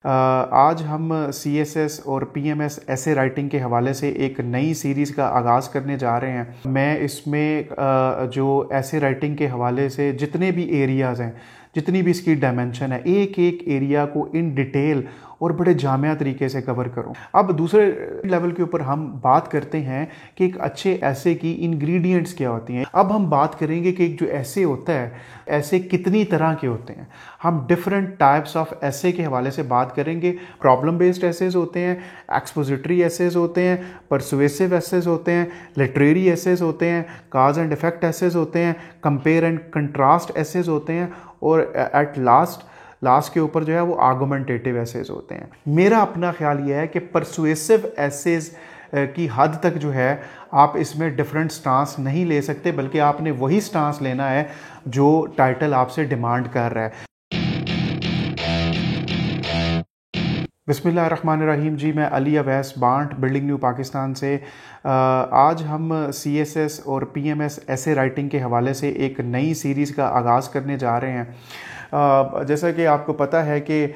आज हम CSS और PMS ऐसे राइटिंग के हवाले से एक नई सीरीज़ का आगाज़ करने जा रहे हैं। मैं इसमें जो ऐसे राइटिंग के हवाले से जितने भी एरियाज़ हैं, जितनी भी इसकी डायमेंशन है, एक एक एरिया को इन डिटेल और बड़े जामिया तरीके से कवर करूं। अब दूसरे लेवल के ऊपर हम बात करते हैं कि एक अच्छे ऐसे की इंग्रेडिएंट्स क्या होती हैं। अब हम बात करेंगे कि एक जो ऐसे होता है, ऐसे कितनी तरह के होते हैं। हम डिफरेंट टाइप्स ऑफ ऐसे के हवाले से बात करेंगे। प्रॉब्लम बेस्ड एसेज होते हैं, एक्सपोजिटरी एसेज होते हैं, परसुएसिव एसेज होते हैं, लिटरेरी एसेज होते हैं, काज एंड इफेक्ट एसेज होते हैं, कंपेयर एंड कंट्रास्ट एसेज होते हैं और एट लास्ट के ऊपर जो है वो आर्गुमेंटेटिव एसेज होते हैं। मेरा अपना ख्याल ये है कि परसुएसिव एसेज की हद तक जो है आप इसमें डिफरेंट स्टांस नहीं ले सकते, बल्कि आपने वही स्टांस लेना है जो टाइटल आपसे डिमांड कर रहा है। बिस्मिल्लाहिर्रहमानिर्रहीम जी, मैं अली अवैस बांट बिल्डिंग न्यू पाकिस्तान से। आज हम CSS और PMS ऐसे राइटिंग के हवाले से एक नई सीरीज़ का आगाज़ करने जा रहे हैं। जैसा कि आपको पता है कि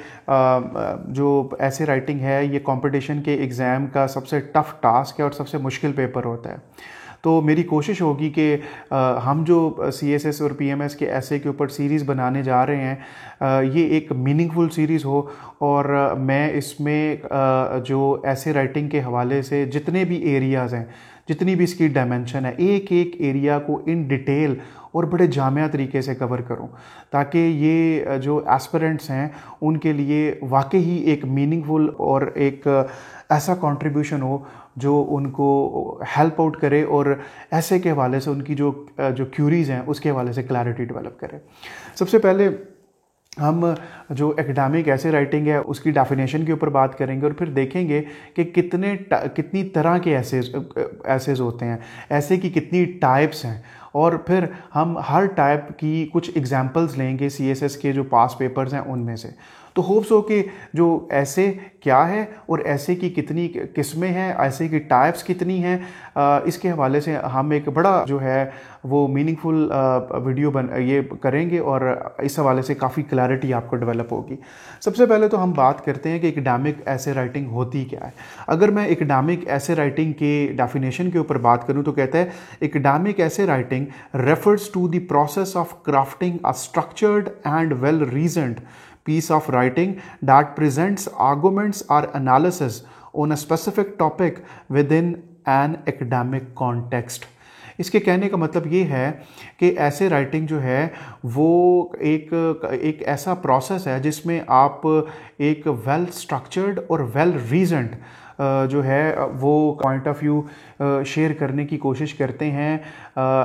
जो ऐसे राइटिंग है ये कंपटीशन के एग्ज़ाम का सबसे टफ़ टास्क है और सबसे मुश्किल पेपर होता है। तो मेरी कोशिश होगी कि हम जो CSS और PMS के ऐसे के ऊपर सीरीज़ बनाने जा रहे हैं ये एक मीनिंगफुल सीरीज़ हो और मैं इसमें जो ऐसे राइटिंग के हवाले से जितने भी एरियाज़ हैं, जितनी भी इसकी डायमेंशन है, एक एक एरिया को इन डिटेल और बड़े जामिया तरीके से कवर करूं, ताकि ये जो एस्पिरेंट्स हैं उनके लिए वाकई ही एक मीनिंगफुल और एक ऐसा कंट्रीब्यूशन हो जो उनको हेल्प आउट करे और ऐसे के हवाले से उनकी जो क्यूरीज़ हैं उसके हवाले से क्लैरिटी डेवलप करे। सबसे पहले हम जो एकेडमिक ऐसे राइटिंग है उसकी डेफिनेशन के ऊपर बात करेंगे और फिर देखेंगे कि कितनी तरह के ऐसेज होते हैं, ऐसे की कितनी टाइप्स हैं, और फिर हम हर टाइप की कुछ एग्जांपल्स लेंगे CSS के जो पास पेपर्स हैं उनमें से। तो होप्स हो कि जो ऐसे क्या है और ऐसे की कितनी किस्में हैं, ऐसे की टाइप्स कितनी हैं, इसके हवाले से हम एक बड़ा जो है वो मीनिंगफुल वीडियो ये करेंगे और इस हवाले से काफ़ी क्लैरिटी आपको डेवलप होगी। सबसे पहले तो हम बात करते हैं कि एकेडमिक ऐसे राइटिंग होती क्या है। अगर मैं एकेडमिक ऐसे राइटिंग के डेफिनेशन के ऊपर बात करूं तो कहता है एकेडमिक ऐसे writing refers to the process of crafting a structured and well-reasoned piece of writing that presents arguments or analysis on a specific topic within an academic context। इसके कहने का मतलब ये है कि ऐसे राइटिंग जो है वो एक ऐसा प्रोसेस है जिसमें आप एक वेल स्ट्रक्चर्ड और वेल रीजन्ड जो है वो पॉइंट ऑफ व्यू शेयर करने की कोशिश करते हैं,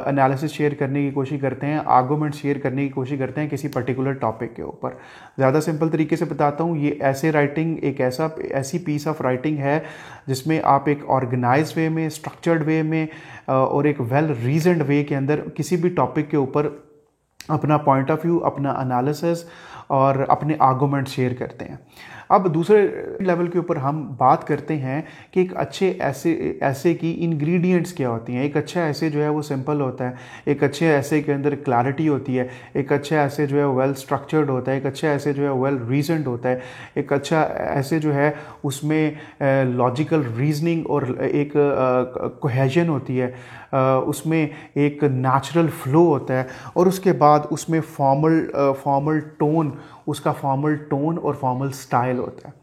एनालिसिस शेयर करने की कोशिश करते हैं, आर्गूमेंट शेयर करने की कोशिश करते हैं किसी पर्टिकुलर टॉपिक के ऊपर। ज़्यादा सिंपल तरीके से बताता हूँ, ये ऐसे राइटिंग एक ऐसी पीस ऑफ राइटिंग है जिसमें आप एक ऑर्गेनाइज्ड वे में, स्ट्रक्चर्ड वे में और एक वेल रीजन्ड वे के अंदर किसी भी टॉपिक के ऊपर अपना पॉइंट ऑफ व्यू, अपना एनालिसिस और अपने आर्गूमेंट शेयर करते हैं। अब दूसरे लेवल के ऊपर हम बात करते हैं कि एक अच्छे ऐसे की इंग्रेडिएंट्स क्या होती हैं। एक अच्छा ऐसे जो है वो सिंपल होता है, एक अच्छे ऐसे के अंदर क्लैरिटी होती है, एक अच्छा ऐसे जो है वेल स्ट्रक्चर्ड होता है, एक अच्छा ऐसे जो है वेल रीजन्ड होता है, एक अच्छा ऐसे जो है उसमें लॉजिकल रीजनिंग और एक कोहेजन होती है, उसमें एक नेचुरल फ्लो होता है और उसके बाद उसमें फॉर्मल टोन, उसका फॉर्मल टोन और फॉर्मल स्टाइल होता है।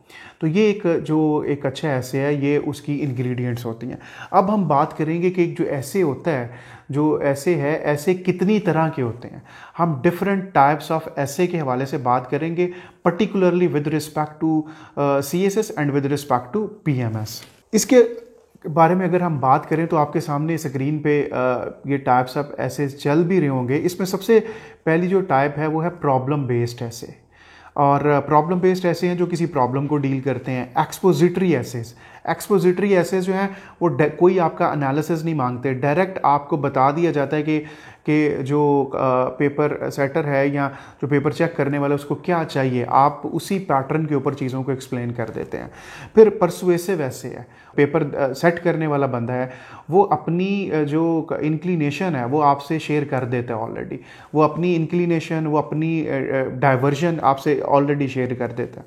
तो ये एक अच्छा ऐसे है, ये उसकी इंग्रेडिएंट्स होती हैं। अब हम बात करेंगे कि एक जो ऐसे होता है, जो ऐसे है, ऐसे कितनी तरह के होते हैं। हम डिफरेंट टाइप्स ऑफ ऐसे के हवाले से बात करेंगे, particularly with respect to CSS and with respect to PMS। इसके बारे में अगर हम बात करें तो आपके सामने स्क्रीन पे ये टाइप्स ऑफ ऐसे चल भी रहे होंगे। इसमें सबसे पहली जो टाइप है वो है प्रॉब्लम बेस्ड ऐसे, और प्रॉब्लम बेस्ड ऐसे हैं जो किसी प्रॉब्लम को डील करते हैं। एक्सपोजिटरी एसेज जो हैं वो कोई आपका एनालिसिस नहीं मांगते, डायरेक्ट आपको बता दिया जाता है कि जो पेपर सेटर है या जो पेपर चेक करने वाला है उसको क्या चाहिए, आप उसी पैटर्न के ऊपर चीज़ों को एक्सप्लेन कर देते हैं। फिर परसुएसिव ऐसे है, पेपर सेट करने वाला बंदा है वो अपनी जो इंक्लिनेशन है वो आपसे शेयर कर देता है ऑलरेडी, वो अपनी इंक्लिनेशन, वो अपनी डाइवर्जन आपसे ऑलरेडी शेयर कर देता है।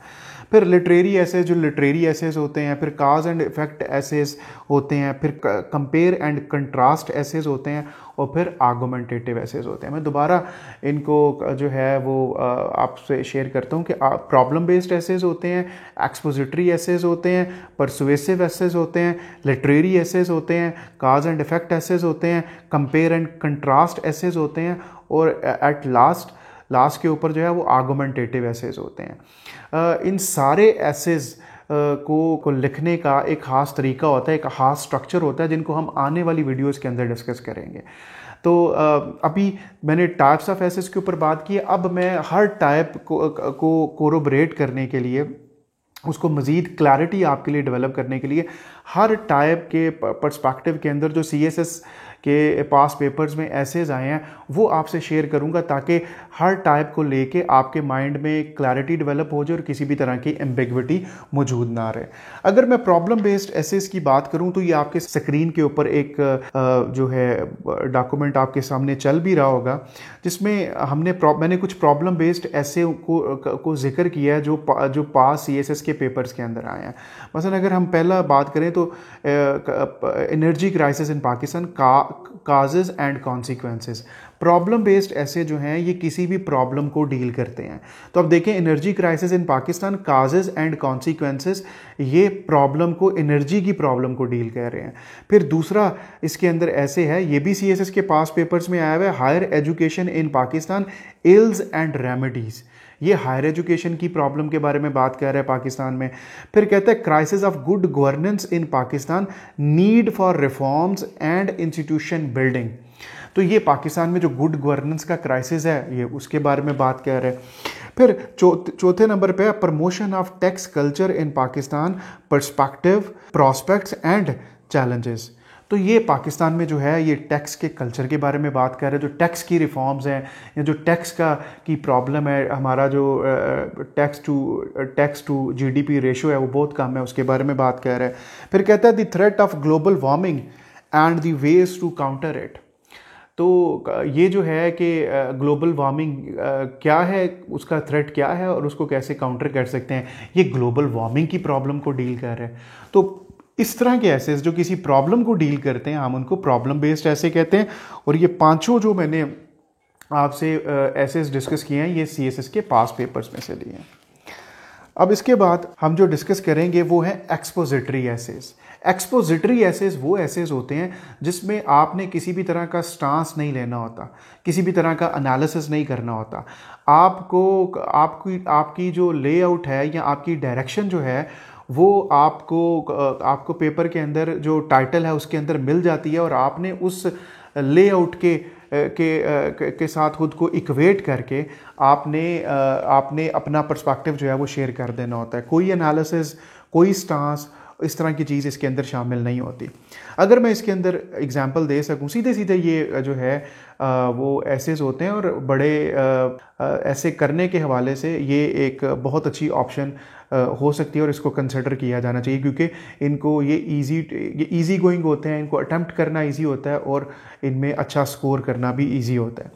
फिर लिटरेरी एसेज, जो लिटरेरी एसेज होते हैं, फिर काज एंड इफेक्ट एसेज होते हैं, फिर कंपेयर एंड कंट्रास्ट एसेज होते हैं, और फिर आर्गुमेंटेटिव एसेज होते हैं। मैं दोबारा इनको जो है वो आपसे शेयर करता हूँ कि प्रॉब्लम बेस्ड एसेज होते हैं, एक्सपोजिटरी एसेज होते हैं, परसुएसिव एसेज होते हैं, लिटरेरी एसेज होते हैं, काज एंड इफेक्ट एसेज होते हैं, कंपेयर एंड कंट्रास्ट एसेज होते हैं, और एट लास्ट के ऊपर जो है वो आर्गुमेंटेटिव एसेज होते हैं। इन सारे एसेज को लिखने का एक ख़ास तरीका होता है, एक ख़ास स्ट्रक्चर होता है, जिनको हम आने वाली वीडियोस के अंदर डिस्कस करेंगे। तो अभी मैंने टाइप्स ऑफ एसेज के ऊपर बात की, अब मैं हर टाइप को कोरोबरेट करने के लिए, उसको मज़ीद क्लैरिटी आपके लिए डेवलप करने के लिए, हर टाइप के पर्सपेक्टिव के अंदर जो CSS के पास पेपर्स में एसेज आए हैं वो आपसे शेयर करूंगा, ताकि हर टाइप को लेके आपके माइंड में क्लैरिटी डेवलप हो जाए और किसी भी तरह की एम्बिग्विटी मौजूद ना रहे। अगर मैं प्रॉब्लम बेस्ड एसेज की बात करूं तो ये आपके स्क्रीन के ऊपर एक जो है डॉक्यूमेंट आपके सामने चल भी रहा होगा, जिसमें मैंने कुछ प्रॉब्लम बेस्ड एसे को जिक्र किया है जो पास CSS के पेपर्स के अंदर आए हैं। मसलन अगर हम पहला बात करें तो energy crisis in Pakistan, causes and consequences. Problem based ऐसे जो हैं ये किसी भी प्रॉब्लम को डील करते हैं। तो अब देखें, energy crisis in Pakistan, causes and consequences, ये प्रॉब्लम को, एनर्जी की प्रॉब्लम को डील कर रहे हैं। फिर दूसरा इसके अंदर ऐसे है, ये भी CSS के पास पेपर्स में आया हुआ है, higher education in Pakistan, ills and remedies. ये हायर एजुकेशन की प्रॉब्लम के बारे में बात कर रहे हैं पाकिस्तान में। फिर कहता है crisis of good governance in Pakistan, need for reforms and institution building. तो ये पाकिस्तान में जो गुड गवर्नेंस का क्राइसिस है, ये उसके बारे में बात कर रहे हैं। फिर चौथे नंबर पे promotion of tax culture in Pakistan, perspective, prospects and challenges. तो ये पाकिस्तान में जो है ये टैक्स के कल्चर के बारे में बात कर रहे हैं, जो टैक्स की रिफॉर्म्स हैं, या जो टैक्स की प्रॉब्लम है, हमारा जो टैक्स टू GDP रेशो है वो बहुत कम है, उसके बारे में बात कर रहे हैं। फिर कहता है the threat of global warming and the ways to counter it. तो ये जो है कि ग्लोबल वार्मिंग क्या है, उसका थ्रेट क्या है और उसको कैसे काउंटर कर सकते हैं, ये ग्लोबल वार्मिंग की प्रॉब्लम को डील कर रहे हैं। तो इस तरह के एसेज जो किसी प्रॉब्लम को डील करते हैं, हम उनको प्रॉब्लम बेस्ड ऐसे कहते हैं। और ये पांचों जो मैंने आपसे एसेज डिस्कस किए हैं, ये CSS के पास पेपर्स में से लिए हैं। अब इसके बाद हम जो डिस्कस करेंगे वो है एक्सपोजिटरी एसेज। एक्सपोजिटरी एसेज वो एसेज होते हैं जिसमें आपने किसी भी तरह का स्टांस नहीं लेना होता, किसी भी तरह का एनालिसिस नहीं करना होता। आपकी जो लेआउट है या आपकी डायरेक्शन जो है वो आपको पेपर के अंदर जो टाइटल है उसके अंदर मिल जाती है, और आपने उस लेआउट के साथ खुद को इक्वेट करके आपने अपना पर्सपेक्टिव जो है वो शेयर कर देना होता है। कोई एनालिसिस, कोई स्टांस, इस तरह की चीज़ इसके अंदर शामिल नहीं होती। अगर मैं इसके अंदर एग्जांपल दे सकूं, सीधे सीधे ये जो है वो एसेज होते हैं, और बड़े ऐसे करने के हवाले से ये एक बहुत अच्छी ऑप्शन हो सकती है और इसको कंसिडर किया जाना चाहिए, क्योंकि इनको ये इजी गोइंग होते हैं, इनको अटेम्प्ट करना इजी होता है और इनमें अच्छा स्कोर करना भी इजी होता है।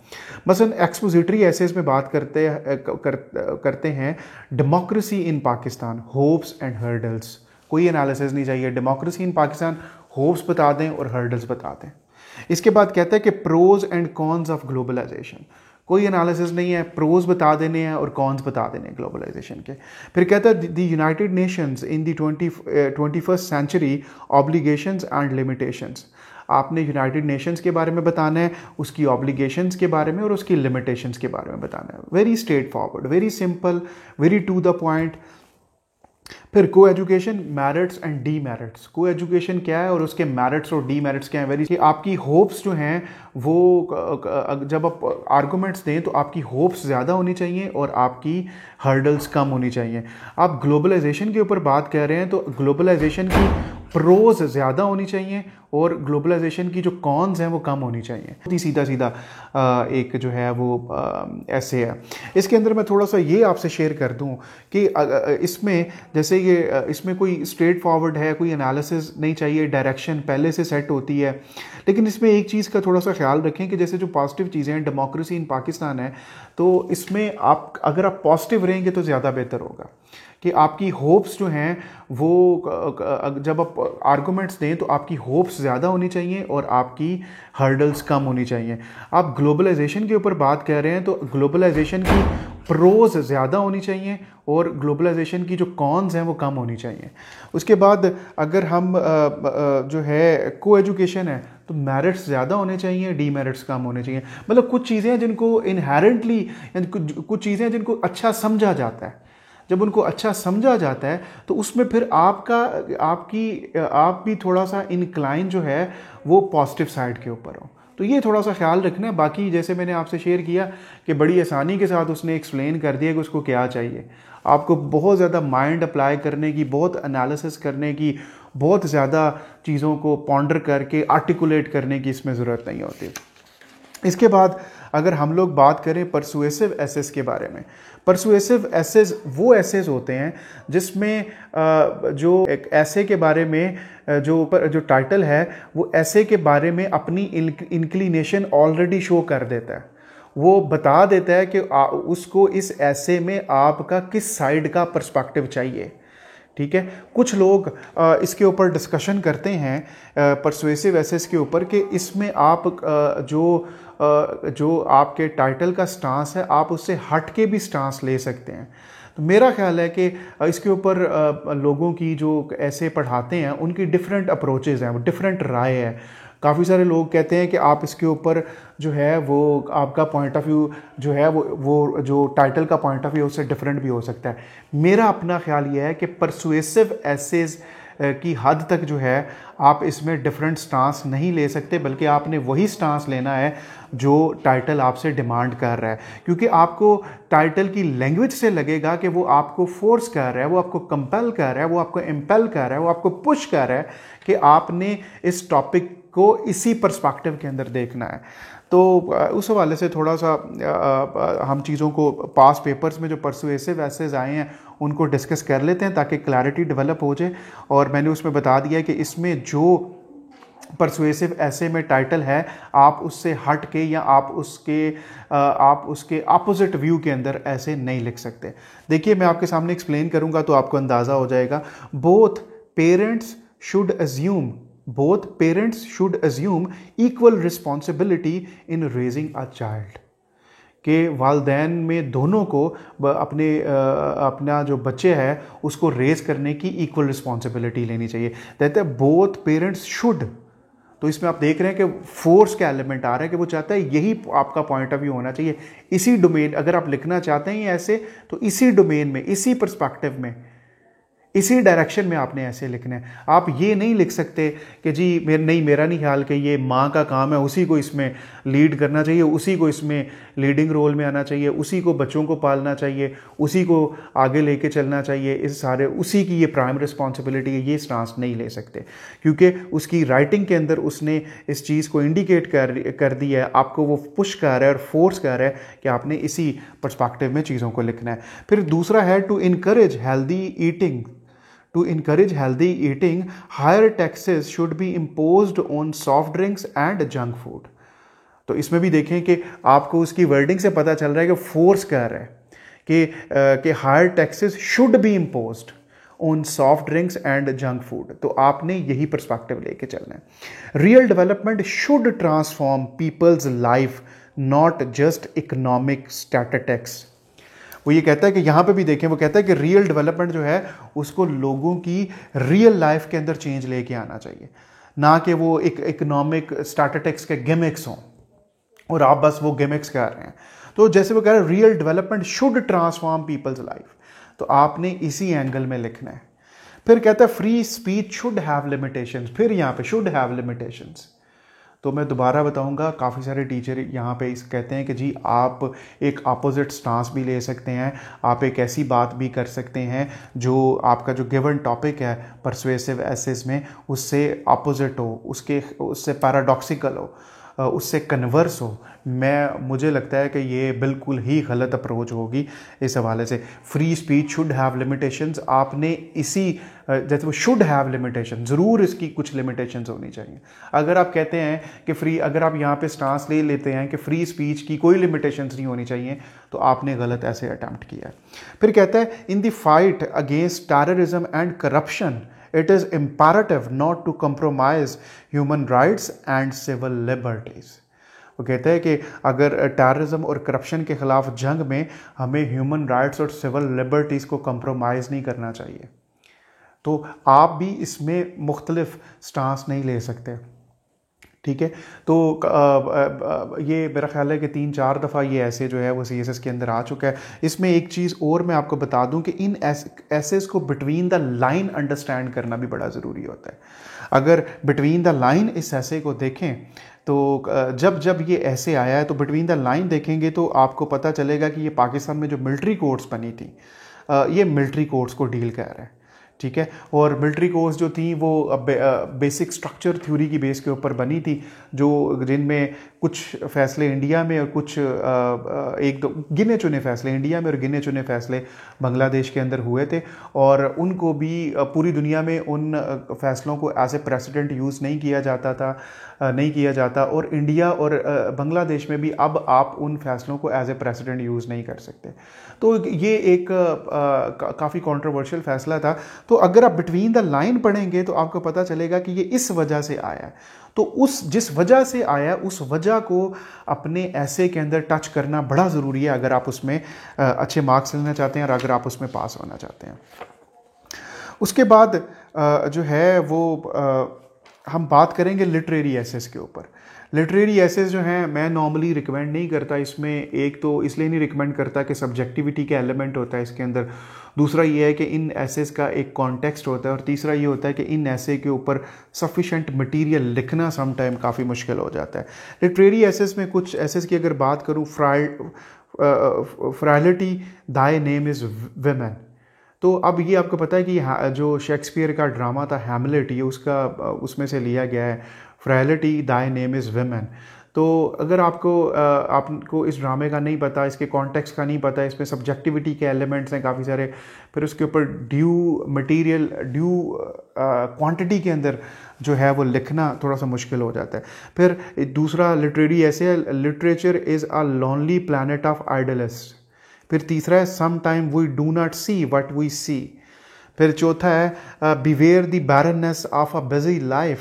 मसलन एक्सपोजिटरी एसेज में बात करते हैं democracy in Pakistan, hopes and hurdles. कोई एनालिसिस नहीं चाहिए, डेमोक्रेसी इन पाकिस्तान, होप्स बता दें और हर्डल्स बता दें। इसके बाद कहता है कि pros and cons of globalisation. कोई एनालिसिस नहीं है, प्रोज बता देने हैं और कॉन्स बता देने हैं ग्लोबलाइजेशन के। फिर कहता है the United Nations in the 21st century, obligations and limitations. आपने यूनाइटेड नेशंस के बारे में बताना है, उसकी ऑब्लिगेशंस के बारे में और उसकी लिमिटेशंस के बारे में बताना है। Very straightforward, very simple, very to the point. फिर coeducation, merits and demerits. Coeducation क्या है और उसके मेरिट्स और डीमेरिट्स क्या है। वेरी कि आपकी होप्स जो हैं वो जब आप आर्गूमेंट्स दें तो आपकी होप्स ज़्यादा होनी चाहिए और आपकी हर्डल्स कम होनी चाहिए। आप ग्लोबलाइजेशन के ऊपर बात कर रहे हैं तो ग्लोबलाइजेशन की प्रोज ज़्यादा होनी चाहिए और ग्लोबलाइजेशन की जो कॉन्स हैं वो कम होनी चाहिए। बहुत ही सीधा सीधा एक जो है वो ऐसे है। इसके अंदर मैं थोड़ा सा ये आपसे शेयर कर दूं कि इसमें जैसे ये इसमें कोई स्ट्रेट फॉरवर्ड है, कोई एनालिसिस नहीं चाहिए, डायरेक्शन पहले से सेट होती है। लेकिन इसमें एक चीज़ का थोड़ा सा ख्याल रखें कि जैसे जो पॉजिटिव चीज़ें हैं, डेमोक्रेसी इन पाकिस्तान है, तो इसमें अगर आप पॉजिटिव रहेंगे तो ज़्यादा बेहतर होगा, कि आपकी होप्स जो हैं वो जब आप आर्गूमेंट्स दें तो आपकी होप्स ज़्यादा होनी चाहिए और आपकी हर्डल्स कम होनी चाहिए। आप ग्लोबलाइजेशन के ऊपर बात कर रहे हैं तो ग्लोबलाइजेशन की प्रोज ज़्यादा होनी चाहिए और ग्लोबलाइजेशन की जो कॉन्स हैं वो कम होनी चाहिए। उसके बाद अगर हम जो है को एजुकेशन है तो मेरिट्स ज़्यादा होने चाहिए, डीमेरिट्स कम होने चाहिए। मतलब कुछ चीज़ें हैं जिनको इनहेरेंटली, कुछ चीज़ें हैं जिनको अच्छा समझा जाता है। जब उनको अच्छा समझा जाता है तो उसमें फिर आप भी थोड़ा सा इंक्लाइन जो है वो पॉजिटिव साइड के ऊपर हो। तो ये थोड़ा सा ख्याल रखना है। बाकी जैसे मैंने आपसे शेयर किया कि बड़ी आसानी के साथ उसने एक्सप्लेन कर दिया कि उसको क्या चाहिए। आपको बहुत ज़्यादा माइंड अप्लाई करने की, बहुत एनालिसिस करने की, बहुत ज़्यादा चीज़ों को पॉन्डर करके आर्टिकुलेट करने की इसमें ज़रूरत नहीं होती। इसके बाद अगर हम लोग बात करें परसुएसिव एसेस के बारे में, परसुएसिव एसेस वो एसेस होते हैं जिसमें जो एक ऐसे के बारे में जो टाइटल है वो ऐसे के बारे में अपनी इंक्लिनेशन ऑलरेडी शो कर देता है। वो बता देता है कि उसको इस ऐसे में आपका किस साइड का पर्सपेक्टिव चाहिए। ठीक है, कुछ लोग इसके ऊपर डिस्कशन करते हैं परसुएसिव एसेस के ऊपर कि इसमें आप जो आपके टाइटल का स्टांस है आप उससे हट के भी स्टांस ले सकते हैं। तो मेरा ख्याल है कि इसके ऊपर लोगों की जो ऐसे पढ़ाते हैं उनकी डिफरेंट अप्रोचेस हैं, वो डिफरेंट राय है। काफ़ी सारे लोग कहते हैं कि आप इसके ऊपर जो है वो आपका पॉइंट ऑफ व्यू जो है वो जो टाइटल का पॉइंट ऑफ व्यू उससे डिफरेंट भी हो सकता है। मेरा अपना ख्याल ये है कि परसुएसिव एसेस की हद तक जो है आप इसमें डिफरेंट स्टांस नहीं ले सकते, बल्कि आपने वही स्टांस लेना है जो टाइटल आपसे डिमांड कर रहा है। क्योंकि आपको टाइटल की लैंग्वेज से लगेगा कि वो आपको फोर्स कर रहा है, वो आपको कंपेल कर रहा है, वो आपको इम्पेल कर रहा है, वो आपको पुश कर रहा है कि आपने इस टॉपिक को इसी पर्सपेक्टिव के अंदर देखना है। तो उस हवाले से थोड़ा सा हम चीज़ों को पास पेपर्स में जो परसुएसिव एसेस आए हैं उनको डिस्कस कर लेते हैं ताकि क्लैरिटी डेवलप हो जाए। और मैंने उसमें बता दिया कि इसमें जो परसुएसिव ऐसे में टाइटल है आप उससे हट के या आप उसके अपोजिट व्यू के अंदर ऐसे नहीं लिख सकते। देखिए मैं आपके सामने एक्सप्लेन करूंगा तो आपको अंदाज़ा हो जाएगा। Both parents should assume equal responsibility in raising a child. कि वालदैन में दोनों को अपना जो बच्चे है उसको रेज करने की इक्वल रिस्पॉन्सिबिलिटी लेनी चाहिए। कहते हैं बोथ पेरेंट्स शुड। तो इसमें आप देख रहे हैं कि फोर्स का एलिमेंट आ रहा है कि वो चाहता है यही आपका पॉइंट ऑफ व्यू होना चाहिए। इसी डोमेन अगर आप लिखना चाहते हैं ऐसे तो इसी डोमेन में, इसी पर्सपेक्टिव में, इसी डायरेक्शन में आपने ऐसे लिखना है। आप ये नहीं लिख सकते कि जी मेरा नहीं ख्याल कि ये माँ का काम है, उसी को इसमें लीड करना चाहिए, उसी को इसमें लीडिंग रोल में आना चाहिए, उसी को बच्चों को पालना चाहिए, उसी को आगे लेके चलना चाहिए, इस सारे उसी की ये प्राइम रिस्पॉन्सिबिलिटी है। ये स्टांस नहीं ले सकते क्योंकि उसकी राइटिंग के अंदर उसने इस चीज़ को इंडिकेट कर दिया है, आपको वो पुश कर रहा है और फोर्स कर रहा है कि आपने इसी पर्सपेक्टिव में चीज़ों को लिखना है। फिर दूसरा है to encourage healthy eating, higher taxes should be imposed on soft drinks and junk food। तो इसमें भी देखें कि आपको उसकी वर्डिंग से पता चल रहा है कि फोर्स कर रहा है कि higher taxes should be imposed on soft drinks and junk food. तो आपने यही पर्सपेक्टिव लेके चलना है। Real development should transform people's life, not just economic statistics. वो ये कहता है कि यहाँ पे भी देखें, वो कहता है कि रियल डेवलपमेंट जो है उसको लोगों की रियल लाइफ के अंदर चेंज लेके आना चाहिए, ना कि वो एक इकोनॉमिक स्टैटिस्टिक्स के गिमिक्स हों और आप बस वो गिमिक्स कर रहे हैं। तो जैसे वो कह रहे हैं real development should transform people's life, तो आपने इसी एंगल में लिखना है। फिर कहता है free speech should have limitations. फिर यहाँ पे शुड हैव लिमिटेशंस। तो मैं दोबारा बताऊंगा, काफ़ी सारे टीचर यहाँ पे इस कहते हैं कि जी आप एक अपोजिट स्टांस भी ले सकते हैं, आप एक ऐसी बात भी कर सकते हैं जो आपका जो गिवन टॉपिक है परसुएसिव एसेस में उससे अपोजिट हो, उससे पैराडॉक्सिकल हो। उससे कन्वर्स हो, मुझे लगता है कि ये बिल्कुल ही गलत अप्रोच होगी इस हवाले से। Free speech should have limitations, आपने इसी जैसे वो शुड हैव लिमिटेशन, ज़रूर इसकी कुछ लिमिटेशंस होनी चाहिए। अगर आप कहते हैं कि अगर आप यहाँ पे स्टांस ले लेते हैं कि फ्री स्पीच की कोई लिमिटेशंस नहीं होनी चाहिए, तो आपने गलत ऐसे अटैम्प्ट किया है। फिर कहता है in the fight against terrorism and corruption it is imperative not to compromise human rights and civil liberties. वो कहते हैं कि अगर टेररिज्म और करप्शन के ख़िलाफ़ जंग में हमें ह्यूमन राइट्स और सिविल लिबर्टीज़ को कंप्रोमाइज़ नहीं करना चाहिए। तो आप भी इसमें मुख्तलिफ स्टांस नहीं ले सकते, ठीक है। तो ये मेरा ख्याल है कि 3-4 दफ़ा ये ऐसे जो है वो CSS के अंदर आ चुका है। इसमें एक चीज़ और मैं आपको बता दूं कि इन एसेस को बिटवीन द लाइन अंडरस्टैंड करना भी बड़ा ज़रूरी होता है। अगर बिटवीन द लाइन इस ऐसे को देखें तो जब ये ऐसे आया है तो बिटवीन द लाइन देखेंगे तो आपको पता चलेगा कि ये पाकिस्तान में जो मिलिट्री कोर्ट्स बनी थी, ये मिलिट्री कोर्ट्स को डील कर रहा है, ठीक है। और मिलिट्री कोर्स जो थी वो बेसिक स्ट्रक्चर थ्योरी की बेस के ऊपर बनी थी, जो जिनमें कुछ फैसले इंडिया में और कुछ एक दो गिने चुने फैसले इंडिया में और गिने चुने फैसले बांग्लादेश के अंदर हुए थे, और उनको भी पूरी दुनिया में उन फैसलों को एज ए प्रेसिडेंट यूज़ नहीं किया जाता, और इंडिया और बांग्लादेश में भी अब आप उन फैसलों को एज ए प्रेसिडेंट यूज़ नहीं कर सकते। तो ये एक काफ़ी कंट्रोवर्शियल फैसला था। तो अगर आप बिटवीन द लाइन पढ़ेंगे तो आपको पता चलेगा कि ये इस वजह से आया है। तो जिस वजह से आया उस वजह को अपने ऐसे के अंदर टच करना बड़ा ज़रूरी है अगर आप उसमें अच्छे मार्क्स लेना चाहते हैं और अगर आप उसमें पास होना चाहते हैं। उसके बाद जो है वो हम बात करेंगे लिटरेरी एसेस के ऊपर। लिटरेरी एसेस जो हैं मैं नॉर्मली रिकमेंड नहीं करता इसमें। एक तो इसलिए नहीं रिकमेंड करता कि सब्जेक्टिविटी का एलिमेंट होता है इसके अंदर, दूसरा ये है कि इन एसेस का एक कॉन्टेक्स्ट होता है, और तीसरा ये होता है कि इन एसे के ऊपर सफिशेंट मटेरियल लिखना सम टाइम काफ़ी मुश्किल हो जाता है। लिटरेरी एसेस में कुछ एसेस की अगर बात करूँ, फ्राइलिटी दाई नेम इज़ विमेन, तो अब ये आपको पता है कि जो शेक्सपियर का ड्रामा था हैमलेट, ये उसमें से लिया गया है, फ्राइलिटी दाई नेम इज़ विमेन। तो अगर आपको इस ड्रामे का नहीं पता, इसके कॉन्टेक्स्ट का नहीं पता, इसमें सब्जेक्टिविटी के एलिमेंट्स हैं काफ़ी सारे, फिर उसके ऊपर ड्यू क्वांटिटी के अंदर जो है वो लिखना थोड़ा सा मुश्किल हो जाता है। फिर दूसरा लिटरेरी ऐसे, literature is a lonely planet of idealist. फिर तीसरा है some time we do not see what we see. फिर चौथा है beware the barrenness of a busy life.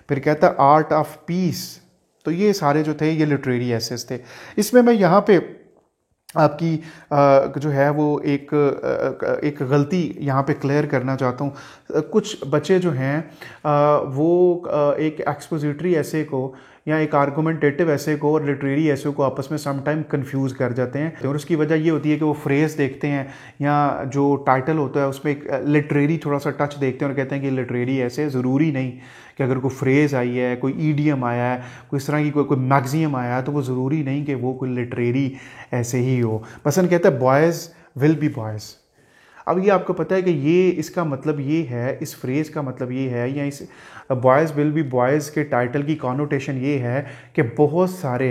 फिर कहता है आर्ट ऑफ पीस। तो ये सारे जो थे ये लिटरेरी एसेस थे। इसमें मैं यहाँ पे आपकी जो है वो एक गलती यहाँ पे क्लियर करना चाहता हूँ। कुछ बच्चे जो हैं वो एक एक्सपोजिटरी ऐसे को या एक आर्गुमेंटेटिव ऐसे को और लिटरेरी ऐसे को आपस में सम टाइम कन्फ्यूज़ कर जाते हैं, और उसकी वजह ये होती है कि वो फ्रेज़ देखते हैं या जो टाइटल होता है उसमें एक लिटरेरी थोड़ा सा टच देखते हैं और कहते हैं कि लिटरेरी ऐसे। ज़रूरी नहीं कि अगर कोई फ्रेज़ आई है, कोई ईडियम आया है, कोई इस तरह की कोई मैगज़ीम आया है, तो वो ज़रूरी नहीं कि वो कोई लिटरेरी ऐसे ही हो। पसंद कहता है बॉयज़ विल बी बॉयज़। अब ये आपको पता है कि ये इसका मतलब ये है, इस फ्रेज़ का मतलब ये है, या इस बॉयज़ विल बी बॉयज़ के टाइटल की कॉनोटेशन ये है कि बहुत सारे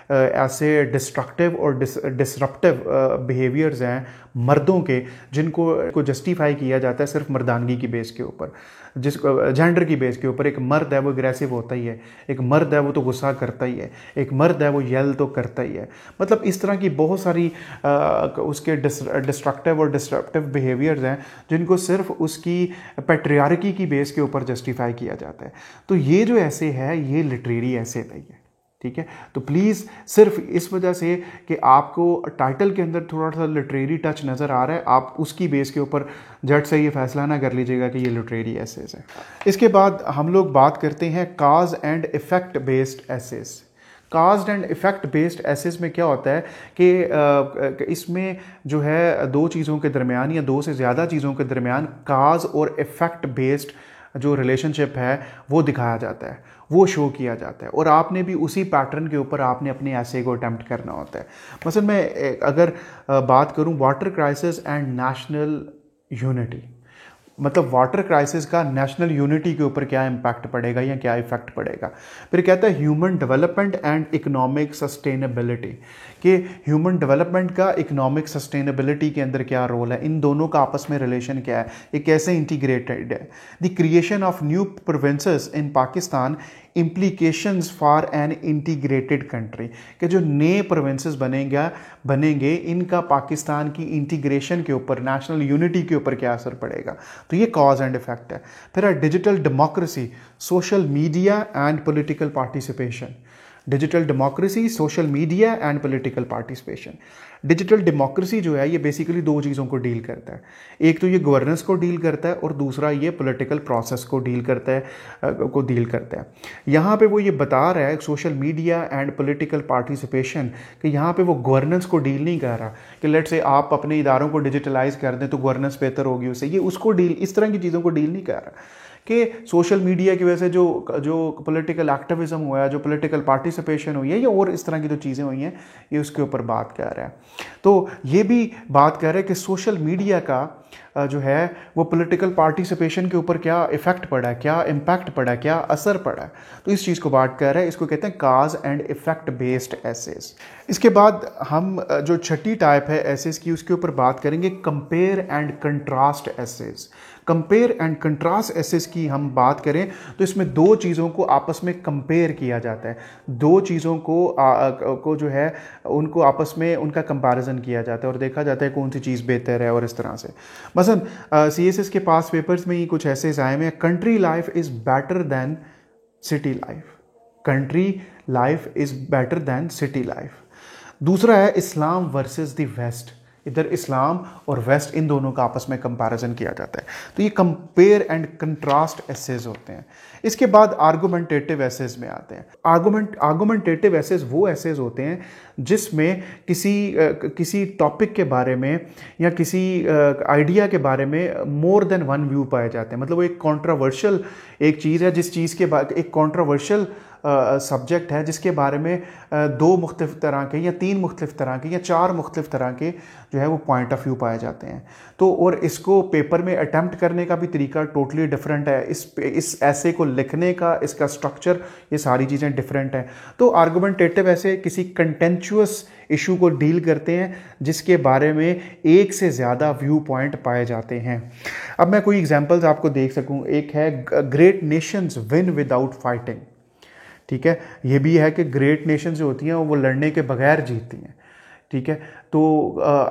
ऐसे डिस्ट्रक्टिव और डिसरप्टिव बिहेवियर्स हैं मर्दों के, जिनको जस्टिफाई किया जाता है सिर्फ मर्दानगी की बेस के ऊपर, जिसको जेंडर की बेस के ऊपर। एक मर्द है वो एग्रेसिव होता ही है, एक मर्द है वो तो गुस्सा करता ही है, एक मर्द है वो यल तो करता ही है। मतलब इस तरह की बहुत सारी उसके डिस्ट्रक्टिव और डिस्ट्रप्टिव बिहेवियर्स हैं जिनको सिर्फ उसकी पैट्रियार्की की बेस के ऊपर जस्टिफाई किया जाता है। तो ये जो ऐसे है ये लिटरेरी ऐसे नहीं है, ठीक है। तो प्लीज़ सिर्फ इस वजह से कि आपको टाइटल के अंदर थोड़ा सा लिटरेरी टच नज़र आ रहा है, आप उसकी बेस के ऊपर झट से ये फैसला ना कर लीजिएगा कि ये लिटरेरी एसेस है। इसके बाद हम लोग बात करते हैं cause and effect based essays. Cause and effect based essays में क्या होता है कि इसमें जो है दो चीज़ों के दरमियान या दो से ज़्यादा चीज़ों के दरमियान काज और इफ़ेक्ट बेस्ड जो रिलेशनशिप है वो दिखाया जाता है, वो शो किया जाता है, और आपने भी उसी पैटर्न के ऊपर आपने अपने ऐसे को अटेम्प्ट करना होता है। मसलन मैं अगर बात करूं water crisis and national unity, मतलब वाटर क्राइसिस का नेशनल यूनिटी के ऊपर क्या इम्पैक्ट पड़ेगा या क्या इफेक्ट पड़ेगा। फिर कहता है human development and economic sustainability, कि ह्यूमन डेवलपमेंट का इकोनॉमिक सस्टेनेबिलिटी के अंदर क्या रोल है, इन दोनों का आपस में रिलेशन क्या है, ये कैसे इंटीग्रेटेड है। The creation of new provinces in Pakistan implications for an integrated country, कि जो नए प्रोविंसेस बनेंगे इनका पाकिस्तान की इंटीग्रेशन के ऊपर, नेशनल यूनिटी के ऊपर क्या असर पड़ेगा। तो ये कॉज एंड इफेक्ट है। फिर है digital democracy, social media and political participation. Digital democracy, social media and political participation. Digital democracy जो है ये बेसिकली दो चीज़ों को डील करता है, एक तो ये गवर्नेंस को डील करता है और दूसरा ये पॉलिटिकल प्रोसेस को डील करता है। यहाँ पे वो ये बता रहा है social media and political participation, कि यहाँ पे वो गवर्नेंस को डील नहीं कर रहा कि लेट से आप अपने इदारों को डिजिटलाइज कर दें तो गवर्नेंस बेहतर होगी उससे, ये उसको डील, इस तरह की चीज़ों को डील नहीं कर रहा कि सोशल मीडिया की वजह से जो पॉलिटिकल एक्टिविज्म हुआ है, जो पॉलिटिकल पार्टिसिपेशन हुई है, या और इस तरह की जो चीज़ें हुई हैं, ये उसके ऊपर बात कर रहा है। तो ये भी बात कर रहा है कि सोशल मीडिया का जो है वो पॉलिटिकल पार्टिसिपेशन के ऊपर क्या इफेक्ट पड़ा है, क्या इम्पैक्ट पड़ा है, क्या असर पड़ा है। तो इस चीज़ को बात कर रहा है, इसको कहते हैं cause and effect based essays. इसके बाद हम जो छठी टाइप है एसेस की, उसके ऊपर बात करेंगे compare and contrast essays. Compare and contrast essays की हम बात करें तो इसमें दो चीज़ों को आपस में कंपेयर किया जाता है, दो चीज़ों को जो है उनको आपस में उनका कंपैरिजन किया जाता है और देखा जाता है कौन सी चीज़ बेहतर है और इस तरह से। मसलन सीएसएस के पास पेपर्स में ही कुछ एसेस आए हैं, country life is better than city life, country life is better than city life. दूसरा है इस्लाम वर्सेस द वेस्ट, इधर इस्लाम और वेस्ट इन दोनों का आपस में कंपैरिजन किया जाता है। तो ये कंपेयर एंड कंट्रास्ट एसेस होते हैं। इसके बाद आर्गुमेंटेटिव एसेस में आते हैं। आर्गुमेंटेटिव एसेस वो एसेस होते हैं जिसमें किसी टॉपिक के बारे में या किसी आइडिया के बारे में मोर देन वन व्यू पाए जाते हैं। मतलब वो एक कॉन्ट्रोवर्शियल एक चीज़ है, जिस चीज़ के बाद एक कॉन्ट्रोवर्शियल सब्जेक्ट है जिसके बारे में दो मुख्तलिफ तरह के या तीन मुख्तलिफ तरह के या चार मुख्तलिफ तरह के जो है वो पॉइंट ऑफ व्यू पाए जाते हैं। तो और इसको पेपर में अटैम्प्ट करने का भी तरीका टोटली डिफरेंट है, इस ऐसे को लिखने का इसका स्ट्रक्चर, ये सारी चीज़ें डिफरेंट हैं। तो आर्गुमेंटेटिव ऐसे किसी कंटेंचुअस इशू को डील करते हैं जिसके बारे में एक से ज़्यादा व्यू पॉइंट पाए जाते हैं। अब मैं कोई एग्जांपल्स आपको देख सकूं। एक है great Nations win without fighting, ठीक है। ये भी है कि ग्रेट नेशन जो होती हैं वो लड़ने के बगैर जीतती हैं, ठीक है। तो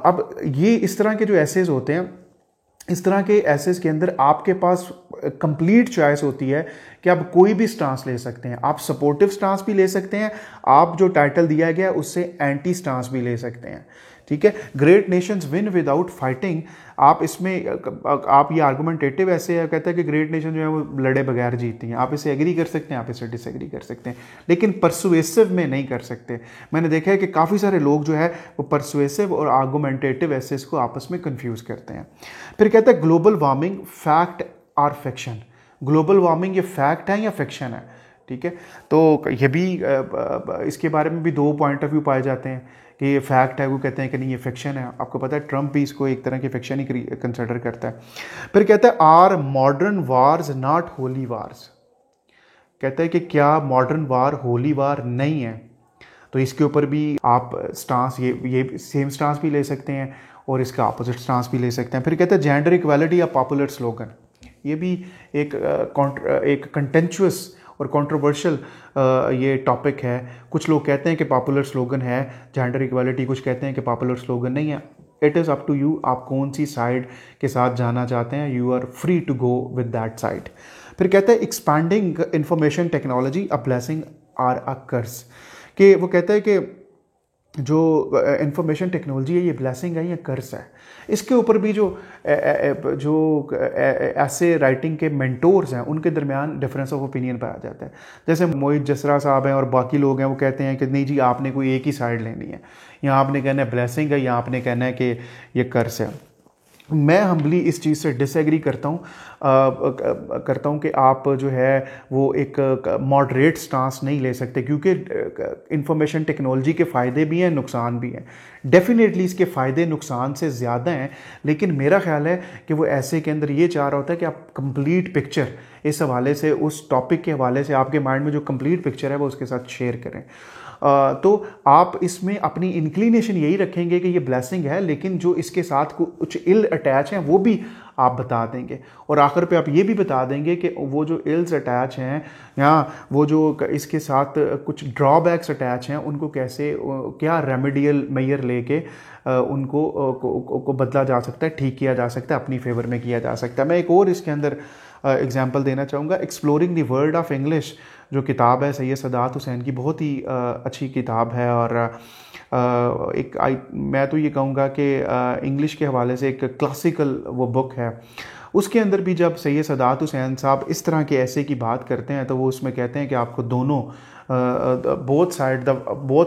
अब ये इस तरह के जो एसेज होते हैं, इस तरह के एसेज के अंदर आपके पास कंप्लीट चॉइस होती है कि आप कोई भी स्टांस ले सकते हैं। आप सपोर्टिव स्टांस भी ले सकते हैं, आप जो टाइटल दिया गया उससे एंटी स्टांस भी ले सकते हैं, ठीक है। Great Nations win without fighting, आप इसमें आप ये आर्गुमेंटेटिव ऐसे कहता है कि ग्रेट नेशन जो है वो लड़े बगैर जीतती हैं। आप इसे एग्री कर सकते हैं, आप इसे डिसएग्री कर सकते हैं, लेकिन परसुएसिव में नहीं कर सकते। मैंने देखा है कि काफ़ी सारे लोग जो है वो परसुएसिव और आर्गुमेंटेटिव एसेस को आपस में कंफ्यूज करते हैं। फिर कहता है ग्लोबल वार्मिंग फैक्ट और फिक्शन। ग्लोबल वार्मिंग ये फैक्ट है या फिक्शन है, ठीक है। तो ये भी इसके बारे में भी दो पॉइंट ऑफ व्यू पाए जाते हैं कि ये फैक्ट है, वो कहते हैं कि नहीं ये फिक्शन है। आपको पता है ट्रंप भी इसको एक तरह की फिक्शन ही कंसिडर करता है। फिर कहता है are modern wars not holy wars, कहता है कि क्या मॉडर्न वार होली वार नहीं है। तो इसके ऊपर भी आप स्टांस ये सेम स्टांस भी ले सकते हैं और इसका अपोजिट स्टांस भी ले सकते हैं। फिर कहता है जेंडर इक्वालिटी या पॉपुलर स्लोगन, ये भी एक कंटेंचुअस और कंट्रोवर्शियल ये टॉपिक है। कुछ लोग कहते हैं कि पॉपुलर स्लोगन है जेंडर इक्वालिटी, कुछ कहते हैं कि पॉपुलर स्लोगन नहीं है। It is up to you, आप कौन सी साइड के साथ जाना चाहते हैं, you are free to go with that side. फिर कहते हैं expanding information technology a blessing or a curse, कि वो कहता है कि जो इंफॉर्मेशन टेक्नोलॉजी है ये ब्लेसिंग है या कर्स है। इसके ऊपर भी जो ऐसे राइटिंग के मेंटोर्स हैं उनके दरमियान डिफरेंस ऑफ ओपिनियन पाया जाता है। जैसे मोहित जसरा साहब हैं और बाकी लोग हैं, वो कहते हैं कि नहीं जी आपने कोई एक ही साइड लेनी है, या आपने कहना है ब्लेसिंग है या आपने कहना है कि ये कर्स है। मैं हम्बली इस चीज़ से डिसएग्री करता हूँ कि आप जो है वो एक मॉडरेट स्टांस नहीं ले सकते, क्योंकि इंफॉर्मेशन टेक्नोलॉजी के फ़ायदे भी हैं, नुकसान भी हैं। डेफिनेटली इसके फ़ायदे नुकसान से ज़्यादा हैं, लेकिन मेरा ख्याल है कि वो ऐसे के अंदर ये चाह रहा होता है कि आप कंप्लीट पिक्चर इस हवाले से, उस टॉपिक के हवाले से आपके माइंड में जो कंप्लीट पिक्चर है वो उसके साथ शेयर करें। तो आप इसमें अपनी इंक्लिनेशन यही रखेंगे कि ये ब्लेसिंग है, लेकिन जो इसके साथ कुछ इल अटैच हैं वो भी आप बता देंगे, और आखिर पे आप ये भी बता देंगे कि वो जो इल्स अटैच हैं या वो जो इसके साथ कुछ ड्रॉबैक्स अटैच हैं उनको कैसे, क्या रेमेडियल मेजर लेके उनको को बदला जा सकता है, ठीक किया जा सकता है, अपनी फेवर में किया जा सकता है। मैं एक और इसके अंदर एग्जांपल देना चाहूँगा। Exploring the world of English जो किताब है सैयद सदात हुसैन की, बहुत ही अच्छी किताब है, और मैं तो ये कहूँगा कि इंग्लिश के हवाले से एक क्लासिकल वो बुक है। उसके अंदर भी जब सैयद सदात हुसैन साहब इस तरह के ऐसे की बात करते हैं तो वो उसमें कहते हैं कि आपको दोनों both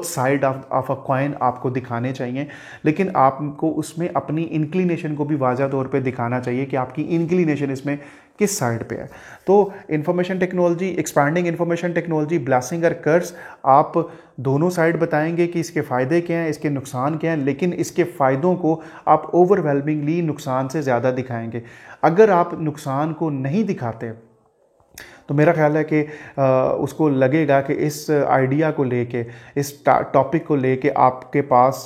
side of a coin आपको दिखाने चाहिए, लेकिन आपको उसमें अपनी इंक्लिनेशन को भी वाज़ा तौर पे दिखाना चाहिए कि आपकी इंक्लिनेशन इसमें किस साइड पे है। तो information technology, expanding information technology, blessing और कर्स, आप दोनों साइड बताएंगे कि इसके फ़ायदे क्या हैं, इसके नुकसान क्या हैं, लेकिन इसके फ़ायदों को आप ओवरवेलमिंगली नुकसान से ज़्यादा दिखाएंगे। अगर आप नुकसान को नहीं दिखाते तो मेरा ख्याल है कि उसको लगेगा कि इस आइडिया को लेके, इस टॉपिक को लेके आपके पास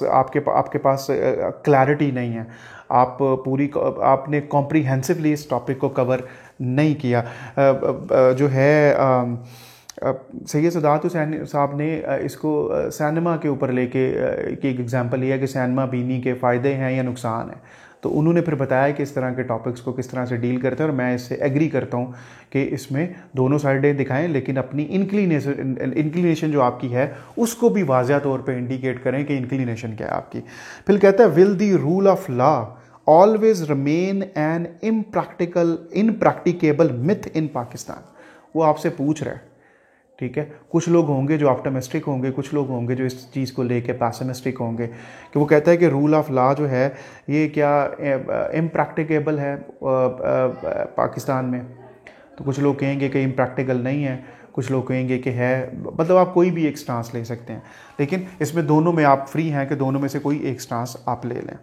क्लैरिटी नहीं है, आपने कॉम्प्रिहेंसिवली इस टॉपिक को कवर नहीं किया। जो है सैयद सदात हुसैन साहब ने इसको सिनेमा के ऊपर लेके एक एग्जांपल लिया कि सिनेमा बीनी के फ़ायदे हैं या नुकसान हैं, तो उन्होंने फिर बताया कि इस तरह के टॉपिक्स को किस तरह से डील करते हैं, और मैं इससे एग्री करता हूँ कि इसमें दोनों साइडें दिखाएं, लेकिन अपनी इंक्लिनेशन जो आपकी है उसको भी वाज़ह तौर पे इंडिकेट करें कि इंक्लिनेशन क्या है आपकी। फिर कहता है, will the rule of law always remain an impracticable myth in Pakistan. वो आपसे पूछ रहा है, ठीक है। कुछ लोग होंगे जो ऑप्टिमिस्टिक होंगे, कुछ लोग होंगे जो इस चीज़ को लेके पैसिमिस्टिक होंगे, कि वो कहता है कि रूल ऑफ लॉ जो है ये क्या इम्प्रैक्टिकेबल है पाकिस्तान में। तो कुछ लोग कहेंगे कि इम्प्रैक्टिकल नहीं है, कुछ लोग कहेंगे कि है। मतलब आप कोई भी एक स्टांस ले सकते हैं, लेकिन इसमें दोनों में आप फ्री हैं कि दोनों में से कोई एक स्टांस आप ले लें।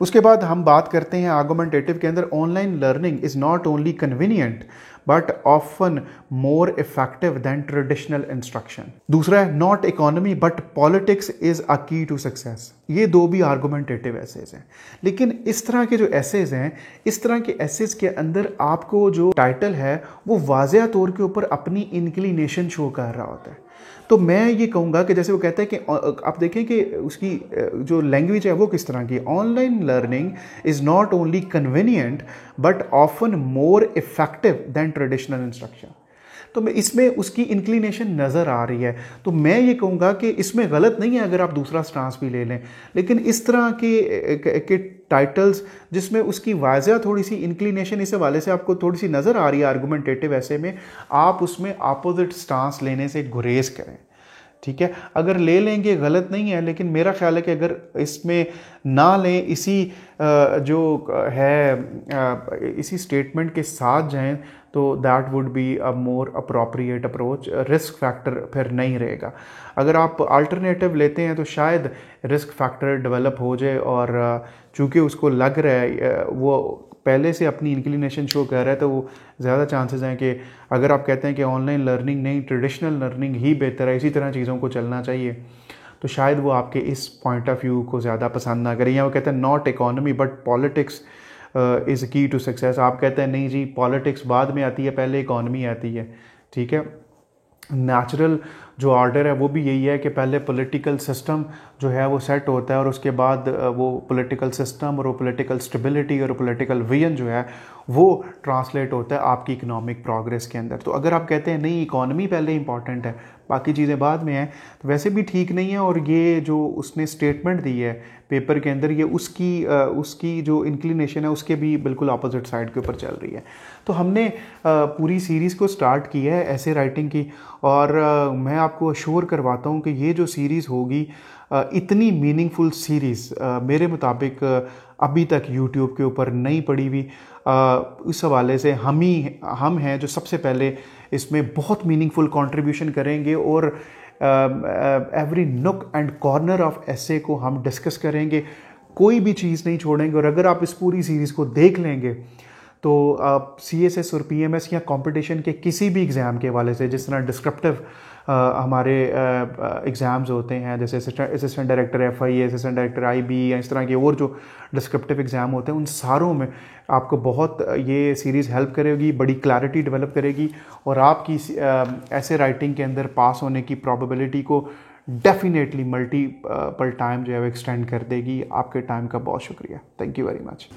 उसके बाद हम बात करते हैं आर्गुमेंटेटिव के अंदर, online learning is not only convenient but often more effective than traditional instruction. दूसरा है, not economy but politics is a key to success. ये दो भी आर्गुमेंटेटिव एसेज हैं, लेकिन इस तरह के जो एसेज हैं, इस तरह के एसेज के अंदर आपको जो टाइटल है वो वाज़ह तौर के ऊपर अपनी इंक्लिनेशन शो कर रहा होता है। तो मैं ये कहूँगा कि जैसे वो कहता है कि आप देखें कि उसकी जो लैंग्वेज है वो किस तरह की, online learning is not only convenient but often more effective than traditional instruction. तो इसमें उसकी इंक्लिनेशन नज़र आ रही है। तो मैं ये कहूँगा कि इसमें गलत नहीं है अगर आप दूसरा स्टांस भी ले लें, लेकिन इस तरह के टाइटल्स जिसमें उसकी वाज़ह थोड़ी सी इंक्लिनेशन इस हवाले से आपको थोड़ी सी नज़र आ रही है आर्गुमेंटेटिव, ऐसे में आप उसमें अपोजिट स्टांस लेने से गुरेज करें, ठीक है। अगर ले लेंगे गलत नहीं है, लेकिन मेरा ख्याल है कि अगर इसमें ना लें, इसी जो है इसी स्टेटमेंट के साथ जाएं तो that would be a more appropriate approach. Risk factor फिर नहीं रहेगा। अगर आप अल्टरनेटिव लेते हैं तो शायद रिस्क फैक्टर डेवलप हो जाए, और चूँकि उसको लग रहा है वो पहले से अपनी इंक्लिनेशन शो कर रहा है, तो वो ज़्यादा चांसेस हैं कि अगर आप कहते हैं कि ऑनलाइन लर्निंग नहीं, ट्रेडिशनल लर्निंग ही बेहतर है, इसी तरह चीज़ों को चलना चाहिए, तो शायद वो आपके इस पॉइंट ऑफ व्यू को ज़्यादा पसंद ना करें। या वो कहते हैं not economy but politics is की टू सक्सेस। आप कहते हैं नहीं जी, पॉलिटिक्स बाद में आती है, पहले इकोनॉमी आती है, ठीक है। नेचुरल जो ऑर्डर है वो भी यही है कि पहले पॉलिटिकल सिस्टम जो है वो सेट होता है, और उसके बाद वो पॉलिटिकल सिस्टम और वो पॉलिटिकल स्टेबिलिटी और पॉलिटिकल विजन जो है वो ट्रांसलेट होता है आपकी इकोनॉमिक प्रोग्रेस के अंदर। तो अगर आप कहते हैं नहीं, इकोनॉमी पहले इंपॉर्टेंट है, बाकी चीज़ें बाद में हैं, तो वैसे भी ठीक नहीं है। और ये जो उसने स्टेटमेंट दी है पेपर के अंदर, ये उसकी जो इंक्लिनेशन है उसके भी बिल्कुल अपोजिट साइड के ऊपर चल रही है। तो हमने पूरी सीरीज़ को स्टार्ट की है ऐसे राइटिंग की, और मैं आपको अश्योर करवाता हूँ कि ये जो सीरीज़ होगी इतनी मीनिंगफुल सीरीज़ मेरे मुताबिक अभी तक यूट्यूब के ऊपर नहीं पड़ी हुई। इस हवाले से हम हैं जो सबसे पहले इसमें बहुत मीनिंगफुल कंट्रीब्यूशन करेंगे और एवरी नुक एंड कॉर्नर ऑफ एसे को हम डिस्कस करेंगे, कोई भी चीज़ नहीं छोड़ेंगे। और अगर आप इस पूरी सीरीज़ को देख लेंगे तो आप CSS और PMS या कंपटीशन के किसी भी एग्ज़ाम के हवाले से, जिस तरह डिस्क्रिप्टिव हमारे एग्ज़ाम्स होते हैं, जैसे assistant director FI, assistant director IB या इस तरह के और जो डिस्क्रिप्टिव एग्ज़ाम होते हैं, उन सारों में आपको बहुत ये सीरीज़ हेल्प करेगी, बड़ी क्लैरिटी डेवलप करेगी और आपकी ऐसे राइटिंग के अंदर पास होने की प्रोबेबिलिटी को डेफिनेटली मल्टीपल टाइम जो है वो एक्सटेंड कर देगी। आपके टाइम का बहुत शुक्रिया। Thank you very much.